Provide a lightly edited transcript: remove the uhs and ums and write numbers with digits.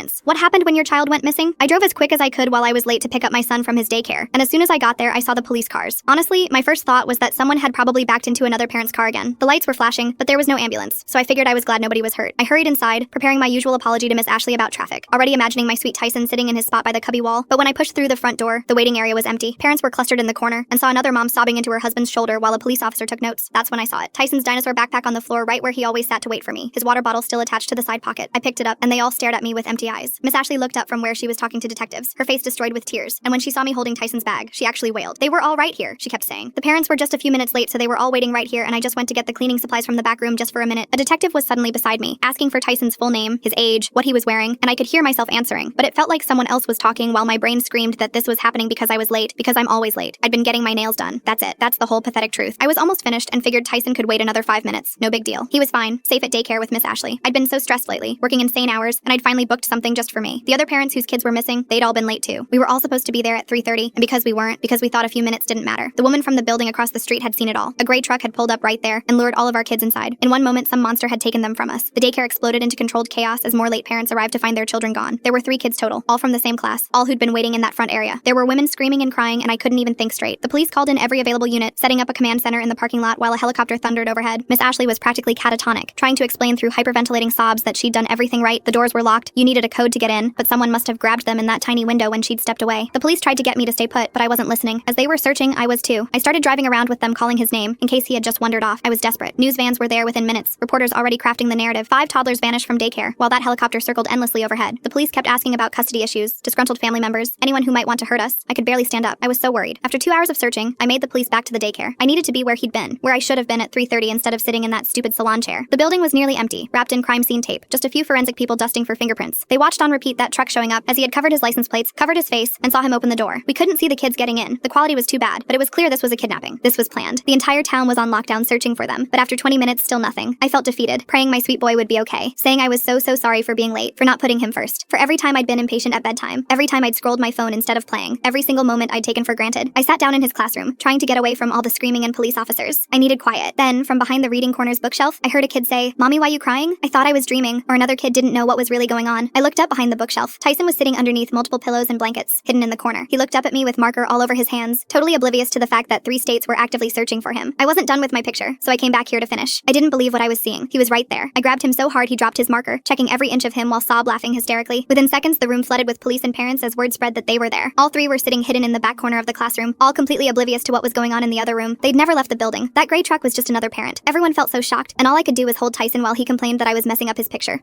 parents. What happened when your child went missing? I drove as quick as I could while I was late to pick up my son from his daycare, and as soon as I got there, I saw the police cars. Honestly, my first thought was that someone had probably backed into another parent's car again. The lights were flashing, but there was no ambulance, so I figured I was glad nobody was hurt. I hurried inside, preparing my usual apology to Miss Ashley about traffic, already imagining my sweet Tyson sitting in his spot by the cubby wall. But when I pushed through the front door, the waiting area was empty. Parents were clustered in the corner, and saw another mom sobbing into her husband's shoulder while a police officer took notes. That's when I saw it. Tyson's dinosaur backpack on the floor right where he always sat to wait for me, his water bottle still attached to the side pocket. I picked it up, and they all stared at me with empty eyes. Miss Ashley looked up from where she was talking to detectives, her face destroyed with tears, and when she saw me holding Tyson's bag, she actually wailed. "They were all right here," she kept saying. "The parents were just a few minutes late, so they were all waiting right here, and I just went to get the cleaning supplies from the back room just for a minute." A detective was suddenly beside me, asking for Tyson's full name, his age, what he was wearing, and I could hear myself answering, but it felt like someone else was talking while my brain screamed that this was happening because I was late, because I'm always late. I'd been getting my nails done. That's it. That's the whole pathetic truth. I was almost finished and figured Tyson could wait another 5 minutes. No big deal. He was fine, safe at daycare with Miss Ashley. I'd been so stressed lately, working insane hours, and I'd finally booked something just for me. The other parents whose kids were missing, they'd all been late too. We were all supposed to be there at 3:30, and because we weren't, because we thought a few minutes didn't matter. The woman from the building across the street had seen it all. A gray truck had pulled up right there and lured all of our kids inside. In one moment, some monster had taken them from us. The daycare exploded into controlled chaos as more late parents arrived to find their children gone. There were 3 kids total, all from the same class, all who'd been waiting in that front area. There were women screaming and crying, and I couldn't even think straight. The police called in every available unit, setting up a command center in the parking lot while a helicopter thundered overhead. Miss Ashley was practically catatonic, trying to explain through hyperventilating sobs that she'd done everything right. The doors were locked, you needed a code to get in, but someone must have grabbed them in that tiny window when she'd stepped away. The police tried to get me to stay put, but I wasn't listening. As they were searching, I was too. I started driving around with them calling his name, in case he had just wandered off. I was desperate. News vans were there within minutes, reporters already crafting the narrative. 5 toddlers vanished from daycare, while that helicopter circled endlessly overhead. The police kept asking about custody issues, disgruntled family members, anyone who might want to hurt us. I could barely stand up. I was so worried. After 2 hours of searching, I made the police back to the daycare. I needed to be where he'd been, where I should have been at 3:30 instead of sitting in that stupid salon chair. The building was nearly empty, wrapped in crime scene tape, just a few forensic people dusting for fingerprints. They watched on repeat that truck showing up as he had covered his license plates, covered his face, and saw him open the door. We couldn't see the kids getting in. The quality was too bad, but it was clear this was a kidnapping. This was planned. The entire town was on lockdown searching for them, but after 20 minutes, still nothing. I felt defeated, praying my sweet boy would be okay, saying I was so sorry for being late, for not putting him first, for every time I'd been impatient at bedtime, every time I'd scrolled my phone instead of playing, every single moment I'd taken for granted. I sat down in his classroom, trying to get away from all the screaming and police officers. I needed quiet. Then, from behind the reading corner's bookshelf, I heard a kid say, "Mommy, why you crying?" I thought I was dreaming, or another kid didn't know what was really going on. I looked up behind the bookshelf. Tyson was sitting underneath multiple pillows and blankets, hidden in the corner. He looked up at me with marker all over his hands, totally oblivious to the fact that 3 states were actively searching for him. I wasn't done with my picture, so I came back here to finish. I didn't believe what I was seeing. He was right there. I grabbed him so hard he dropped his marker, checking every inch of him while laughing hysterically. Within seconds, the room flooded with police and parents as word spread that they were there. All 3 were sitting hidden in the back corner of the classroom, all completely oblivious to what was going on in the other room. They'd never left the building. That gray truck was just another parent. Everyone felt so shocked, and all I could do was hold Tyson while he complained that I was messing up his picture.